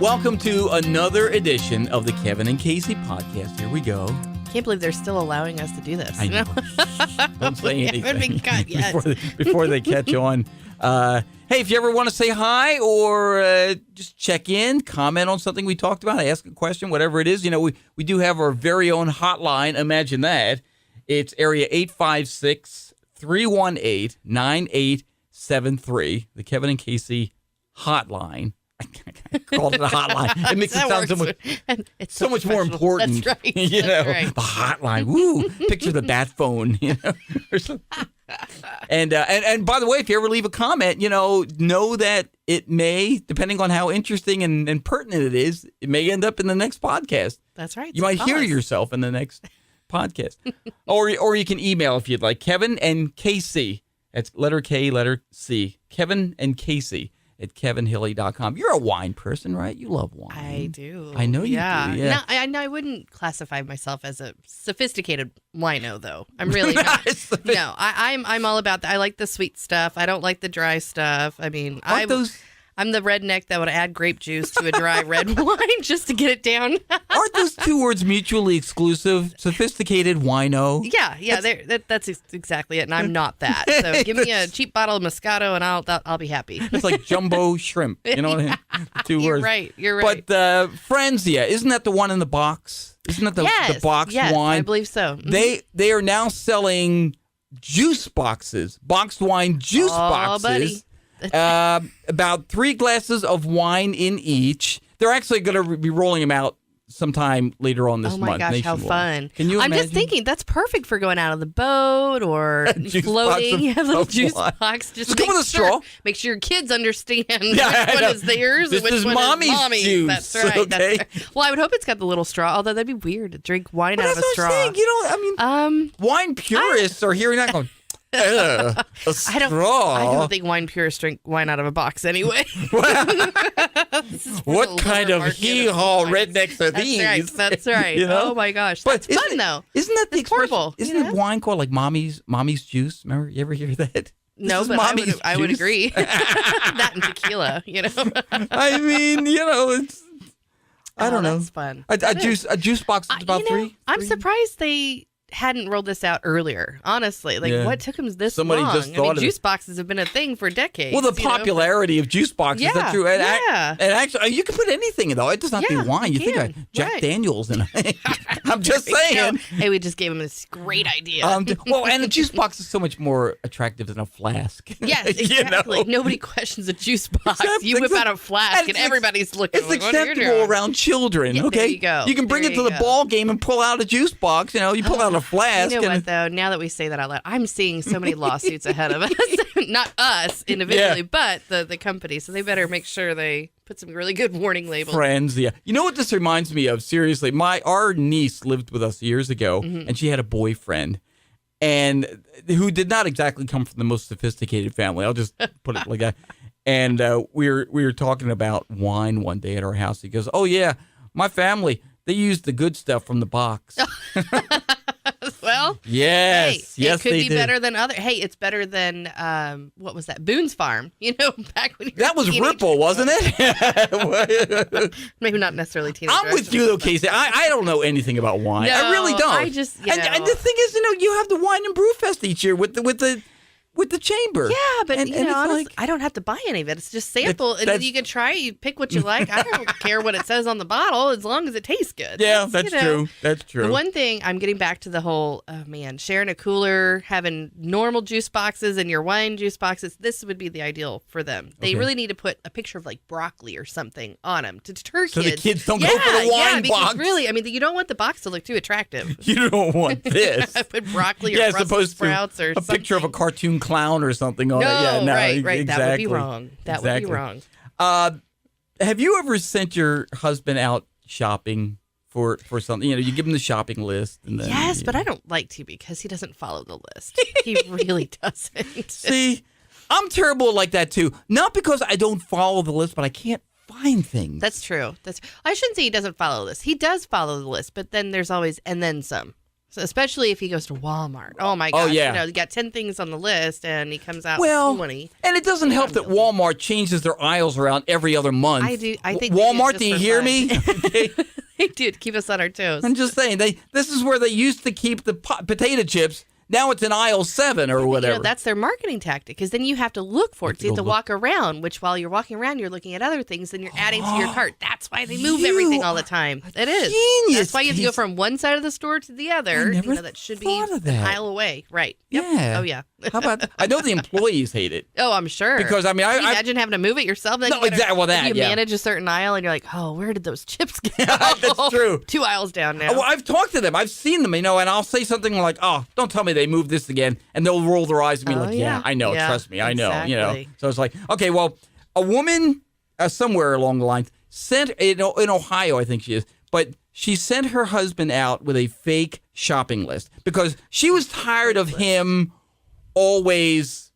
Welcome to another edition of the Kevin and Casey podcast. Here we go. Can't believe they're still allowing us to do this. I know. Don't say anything. Haven't been cut yet. before they catch on. Hey, if you ever want to say hi or just check in, comment on something we talked about, ask a question, whatever it is, we do have our very own hotline. Imagine that. It's area 856-318-9873, the Kevin and Casey hotline. I called it a hotline. It makes it sound so much more important. That's right. The hotline. Woo! Picture the bat phone. Or something. And by the way, if you ever leave a comment, know that it may, depending on how interesting and pertinent it is, it may end up in the next podcast. That's right. You might hear yourself in the next podcast, or you can email if you'd like. Kevin and Casey. That's letter K, letter C. Kevin and Casey at kevinhilly.com. You're a wine person, right? You love wine. I do. I know you do. Yeah. No, I wouldn't classify myself as a sophisticated wino, though. I'm really not. No, I'm all about that. I like the sweet stuff. I don't like the dry stuff. I mean, I'm the redneck that would add grape juice to a dry red wine just to get it down. Aren't those two words mutually exclusive? Sophisticated wino? Yeah, that's exactly it, and I'm not that. So give me a cheap bottle of Moscato, and I'll be happy. It's like jumbo shrimp. You know what I mean? Two words. You're right. But Frenzia, isn't that the one in the box? Isn't that the box yes, wine? I believe so. Mm-hmm. They are now selling juice boxes, boxed wine juice boxes. Buddy. About 3 glasses of wine in each. They're actually going to be rolling them out sometime later on this month. Oh my gosh, how fun. Can you imagine? I'm just thinking that's perfect for going out on the boat or floating. You have a little juice box. Just come with a straw. Make sure your kids understand which one is theirs and which one is mommy's. Juice. That's right. Okay. That's right. Well, I would hope it's got the little straw, although that'd be weird to drink wine out of a straw. Saying. Wine purists are hearing that going, a straw. I don't think wine purists drink wine out of a box anyway. What kind of hee-haw rednecks are these? That's right. Oh my gosh, that's fun though. Isn't that the expression? Horrible. Isn't it wine called like mommy's juice? Remember, you ever hear that? No, but I would agree. That and tequila, I mean, it's. I don't know. That's fun. A juice box is about three. I'm surprised they hadn't rolled this out earlier, honestly. What took them this long? Just thought juice boxes have been a thing for decades. Well, the popularity of juice boxes, that's true. And actually, you can put anything in, though. It does not be wine. You think of Jack Daniels in it. I'm just saying. Hey, we just gave him this great idea. And a juice box is so much more attractive than a flask. Yes, exactly. Nobody questions a juice box. Exactly. You whip out a flask and everybody's looking. It's acceptable around children, okay? There you go. You can bring it to the ball game and pull out a juice box. You pull out a flask. You know what, though? Now that we say that out loud, I'm seeing so many lawsuits ahead of us. Not us individually, but the company. So they better make sure they put some really good warning labels. Frenzia. You know what this reminds me of? Seriously, our niece lived with us years ago, and she had a boyfriend, and who did not exactly come from the most sophisticated family. I'll just put it like that. And we were talking about wine one day at our house. He goes, "Oh yeah, my family, they use the good stuff from the box." Well, yes, it could be better than other. Hey, it's better than what was that? Boone's Farm. Back when that was Ripple, wasn't it? Maybe not necessarily teenage. I'm with you though, Casey. I don't know anything about wine. No, I really don't. I just and the thing is, you have the wine and brew fest each year with the chamber. Yeah, but honestly, I don't have to buy any of it. It's just sample, and then you can try it. You pick what you like. I don't care what it says on the bottle as long as it tastes good. Yeah, that's true. That's true. The one thing, I'm getting back to the whole, sharing a cooler, having normal juice boxes and your wine juice boxes, this would be the ideal for them. They really need to put a picture of like broccoli or something on them to deter kids. So the kids don't go for the wine box. Really, you don't want the box to look too attractive. You don't want this. Put broccoli or Brussels sprouts or something. A picture of a cartoon clown or something on it. Yeah, no, right. Exactly. That would be wrong. That would be wrong. Have you ever sent your husband out shopping for something? You give him the shopping list. And then, yes, but I don't like to because he doesn't follow the list. He really doesn't. See, I'm terrible like that too. Not because I don't follow the list, but I can't find things. That's true. I shouldn't say he doesn't follow the list. He does follow the list, but then there's always and then some. So especially if he goes to Walmart. Oh my gosh. Oh, yeah. You know, you got 10 things on the list and he comes out Well, with 20. and it doesn't help that Walmart changes their aisles around every other month. I think Walmart, do you hear me? Okay. They do to keep us on our toes. I'm just saying, this is where they used to keep the potato chips. Now it's in aisle 7 or whatever. You know, that's their marketing tactic, because then you have to look for it. So you have to walk around, which while you're walking around, you're looking at other things and you're adding to your cart. That's why they move everything all the time. It is. Genius. That's why you have to go from one side of the store to the other. I never that should be thought of an that. aisle away. Right. Yep. Yeah. Oh, yeah. How about, I know the employees hate it. Oh, I'm sure. Because, I mean, Can you imagine having to move it yourself? Then No, exactly. Well, that, you yeah. manage a certain aisle and you're like, oh, where did those chips go? That's true. 2 aisles down now. Well, I've talked to them. I've seen them, and I'll say something like, oh, don't tell me they moved this again. And they'll roll their eyes at me like, yeah, I know. Yeah, Trust me. I know. exactly. So it's like, okay, well, a woman somewhere along the line sent, in Ohio, I think she is, but she sent her husband out with a fake shopping list because she was tired of him always,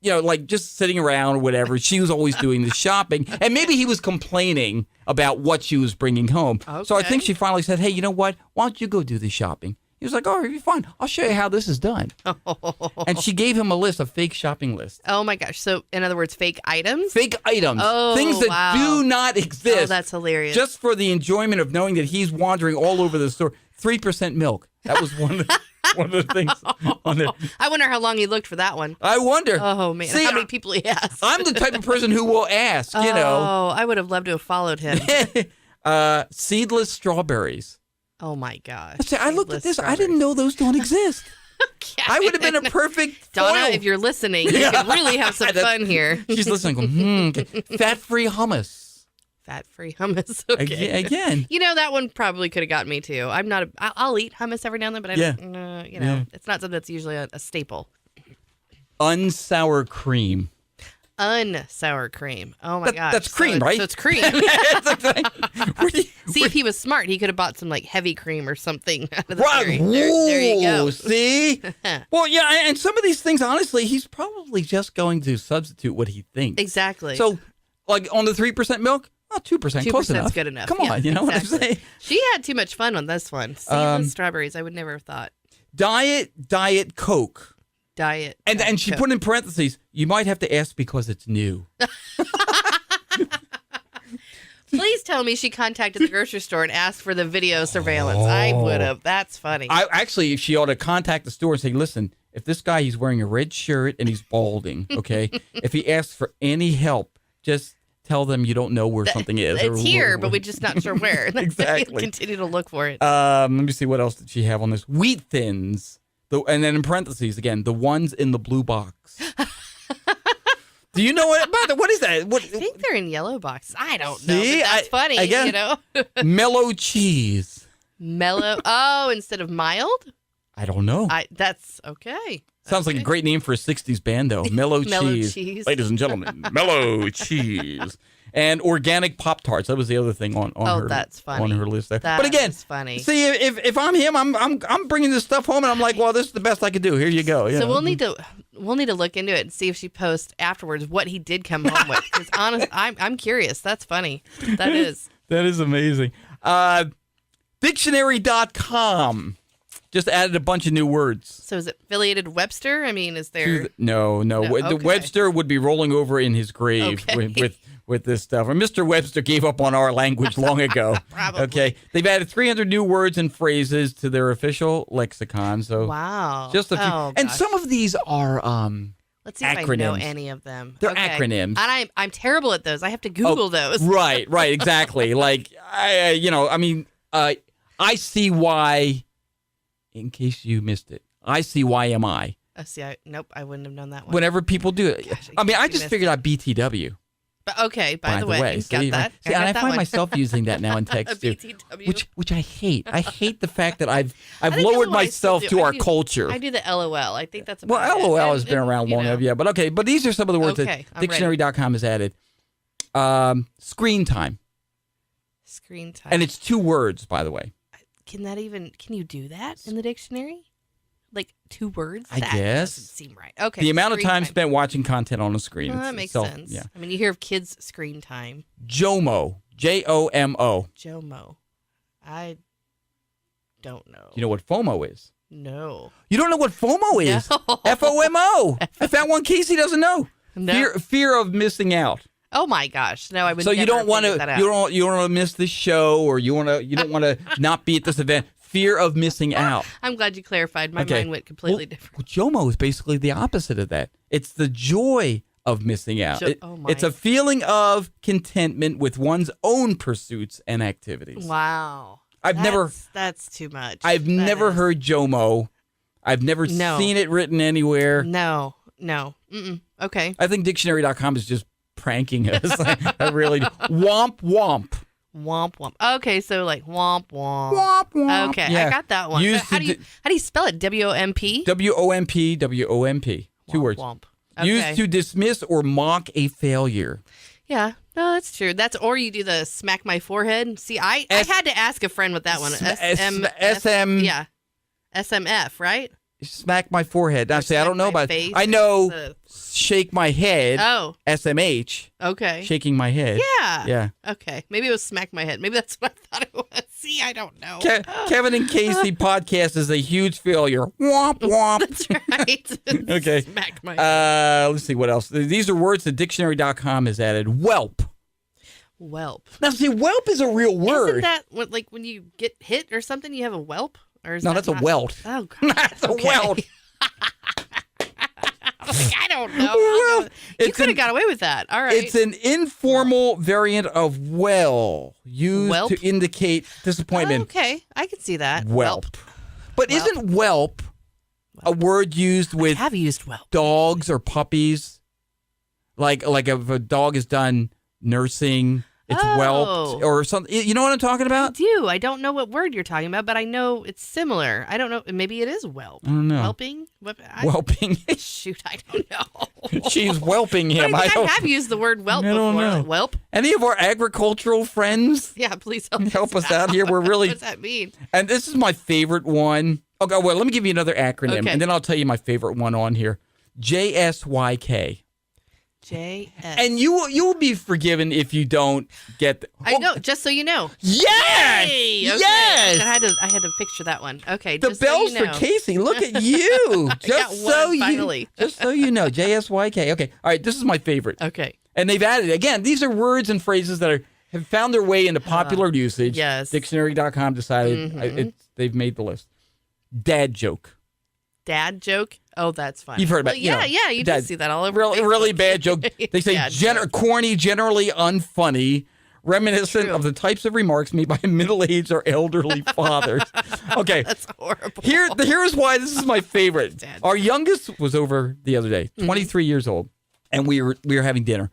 like just sitting around or whatever. She was always doing the shopping. And maybe he was complaining about what she was bringing home. Okay. So I think she finally said, hey, you know what? Why don't you go do the shopping? He was like, oh, you're fine. I'll show you how this is done. And she gave him a list, a fake shopping list. Oh, my gosh. So, in other words, fake items? Fake items. Oh, things that wow. do not exist. Oh, that's hilarious. Just for the enjoyment of knowing that he's wandering all over the store. 3% milk. That was one of the things on there. I wonder how long he looked for that one. I wonder. Oh, man. See, how many people he asked? I'm the type of person who will ask, Oh, I would have loved to have followed him. Seedless strawberries. Oh, my gosh. See, I looked at this. I didn't know those don't exist. I would have been a perfect Donna, foil. if you're listening, you could really have some fun here. She's listening. Going, okay. Fat-free hummus. Fat-free hummus. Okay. Again. That one probably could have gotten me too. I'll eat hummus every now and then, but I don't, it's not something that's usually a staple. Unsour cream. Unsour cream. Oh my gosh. That's cream, right? So it's cream. See, if he was smart, he could have bought some like heavy cream or something out of the dairy. There you go. See? Well, yeah, and some of these things, honestly, he's probably just going to substitute what he thinks. Exactly. So, like on the 3% milk, 2%, close enough. 2% good enough. Come on, you know what I'm saying? She had too much fun on this one. Seedless strawberries, I would never have thought. Diet Coke. Diet. And she put in parentheses, you might have to ask because it's new. Please tell me she contacted the grocery store and asked for the video surveillance. I would have. That's funny. Actually, she ought to contact the store and say, listen, if this guy, he's wearing a red shirt and he's balding, okay? If he asks for any help, just tell them you don't know where something is. It's here, but we're just not sure where. Exactly. Continue to look for it. Let me see, what else did she have on this? Wheat Thins. And then in parentheses, again, the ones in the blue box. Do you know what is that? I think they're in yellow boxes. I don't know. See? But that's funny, again, you know? Mellow cheese. Mellow. Oh, instead of mild? I don't know. That's okay. Sounds like a great name for a 60s band, though. Mellow cheese. Cheese. Ladies and gentlemen, mellow cheese. And organic Pop-Tarts. That was the other thing on her. That's funny. On her list there. That but again, is funny. See, if I'm him, I'm bringing this stuff home, and I'm like, well, this is the best I could do. Here you go. So we'll need to look into it and see if she posts afterwards what he did come home with. Because honestly, I'm curious. That's funny. That is. That is amazing. Dictionary.com just added a bunch of new words. So is it affiliated Webster? I mean, is there? No. Okay. The Webster would be rolling over in his grave with this stuff. And Mr. Webster gave up on our language long ago. Probably. Okay. They've added 300 new words and phrases to their official lexicon. So wow. Just a few. Oh, and gosh. some of these are Let's see acronyms. if I know any of them. They're acronyms. And I'm terrible at those. I have to Google those. Right, exactly. Like ICY, in case you missed it. ICYMI. Nope, I wouldn't have known that one. Whenever people do it. Gosh, I just figured out BTW. But okay, by the way, got that. See, and I find myself using that now in text too, BTW. which I hate. I hate the fact that I've think lowered LOL I still myself do. to I our do- culture. I do the LOL. I think that's about Well, it. LOL And- has been around long enough, yeah. But okay, but these are some of the words Okay, that I'm ready. Dictionary.com has added. Screen time, Screen time. and it's 2 words, by the way. Can you do that in the dictionary? Like 2 words? I That guess. doesn't seem right. Okay. The amount of screen time spent watching content on a screen. Well, that It's makes self- sense. Yeah. I mean, you hear of kids' screen time. JOMO, JOMO. JOMO. I don't know. You know what FOMO is? No. You don't know what FOMO is? No. FOMO. I found one Casey doesn't know. No. Fear of missing out. Oh my gosh! No, I would. So you don't want to. You You don't want to miss this show, or you don't want to not be at this event. Fear of missing out. I'm glad you clarified. My mind went completely different. Well, JOMO is basically the opposite of that. It's the joy of missing out. It's a feeling of contentment with one's own pursuits and activities. Wow. That's too much. I've never heard JOMO. I've never seen it written anywhere. No. Mm-mm. Okay. I think dictionary.com is just pranking us. I really do. Womp womp. Womp womp. Okay, so like womp womp. Womp womp. Okay, yeah. I got that one. How do you spell it? WOMP? WOMP. WOMP. Two words. Womp. Okay. Used to dismiss or mock a failure. Yeah, no, that's true. Or you do the smack my forehead. See, I had to ask a friend with that one. Yeah. SMF, right? Smack my forehead. Now, see, I don't know about it. I know shake my head. Oh. SMH. Okay. Shaking my head. Yeah. Yeah. Okay. Maybe it was smack my head. Maybe that's what I thought it was. See, I don't know. Kevin and Casey podcast is a huge failure. Womp womp. That's right. Okay. Smack my head. Let's see what else. These are words that dictionary.com has added. Whelp. Whelp. Now, see, whelp is a real word. Isn't that like when you get hit or something, you have a whelp? Or is that's not? a welt. Oh, God. That's a welt. I don't know. You could have got away with that. All right. It's an informal variant of used to indicate disappointment. Okay, I can see that. Whelp. But isn't whelp a word used with I have used whelp. Dogs or puppies? Like if a dog is done nursing, it's whelped or something. You know what I'm talking about? I do. I don't know what word you're talking about, but I know it's similar. I don't know. Maybe it is whelp. I don't know. Whelping? Whelping. Shoot, I don't know. She's whelping him. I have used the word whelp before. Know. Whelp? Any of our agricultural friends? Yeah, please help us out here. We're really. What does that mean? And this is my favorite one. Okay, well, let me give you another acronym, and then I'll tell you my favorite one on here. JSYK. JS. And you will be forgiven if you don't get. I know. Just so you know. Yes. Yay! Okay. Yes. I had to picture that one. Okay. The just bells so you know. for Casey. Look at you. Just finally. Just so you know. JSYK. Okay. All right. This is my favorite. Okay. And they've added again. These are words and phrases that have found their way into popular usage. Yes. Dictionary.com decided they've made the list. Dad joke. Dad joke? Oh, that's fine. You've heard about it. Yeah, you do see that all over. Really bad joke. They say corny, generally unfunny, reminiscent of the types of remarks made by middle-aged or elderly fathers. Okay. That's horrible. Here's why this is my favorite. Our youngest was over the other day, 23 years old, and we were having dinner,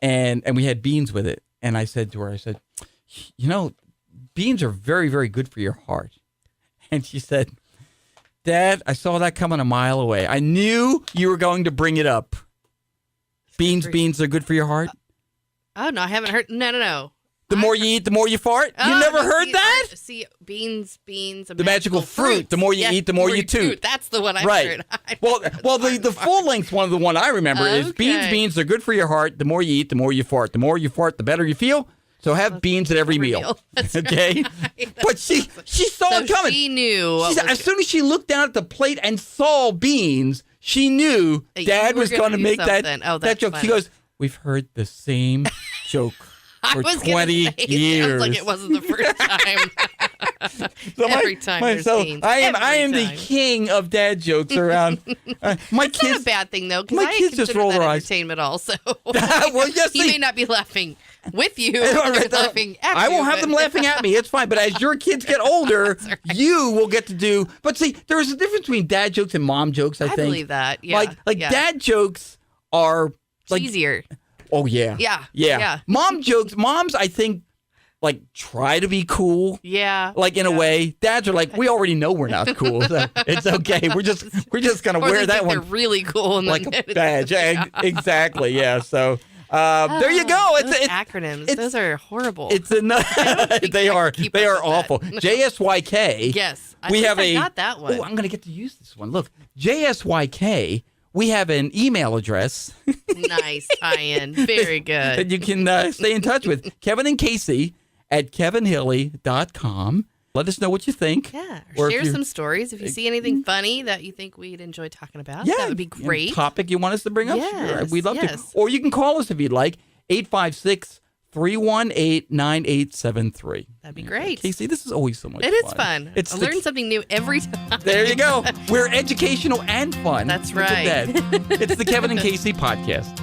and we had beans with it. And I said to her, beans are very, very good for your heart. And she said, Dad, I saw that coming a mile away. I knew you were going to bring it up. Beans are good for your heart? Oh, no, I haven't heard. No. The more you eat, the more you fart? You never heard that? See, beans, the magical fruit. The more you eat, the more you toot. That's the one I heard. Well, the full-length one, the one I remember is beans are good for your heart. The more you eat, the more you fart. The more you fart, the better you feel. So have beans at every meal. That's okay? Right. But she saw it coming. She knew. As soon as she looked down at the plate and saw beans, she knew Dad was going to make that joke. Funny. She goes, we've heard the same joke for 20 years. Like it wasn't the first time. Every time there's beans. I am the king of dad jokes around. My It's kids, not a bad thing, though, because my I kids just consider roll that their eyes. entertainment also. Well, yes, he may not be laughing with you. Laughing at I you, won't have them laughing at me. It's fine. But as your kids get older, you will get to do. But see, there's a difference between dad jokes and mom jokes, I think. I believe that. Yeah. Like dad jokes are like easier. Oh yeah. Yeah. Moms, I think, like try to be cool. Yeah. Like in a way, dads are like, we already know we're not cool. So it's okay. We're just gonna wear that one. They're really cool and like a badge. Exactly. Yeah. So. There you go. It's acronyms. Those are horrible. It's they are awful. JSYK. Yes, I got that one. Oh, I'm gonna get to use this one. Look, JSYK. We have an email address. Nice tie-in. Very good. That you can stay in touch with. Kevin and Casey at kevinhilly.com. Let us know what you think. Yeah. Or share some stories. If you see anything funny that you think we'd enjoy talking about, that would be great. Topic you want us to bring up? Yes, sure. We'd love to. Or you can call us if you'd like. 856-318-9873. That'd be great. Casey, this is always so much fun. It is fun. I learn something new every time. There you go. We're educational and fun. That's right. It's the Kevin and Casey podcast.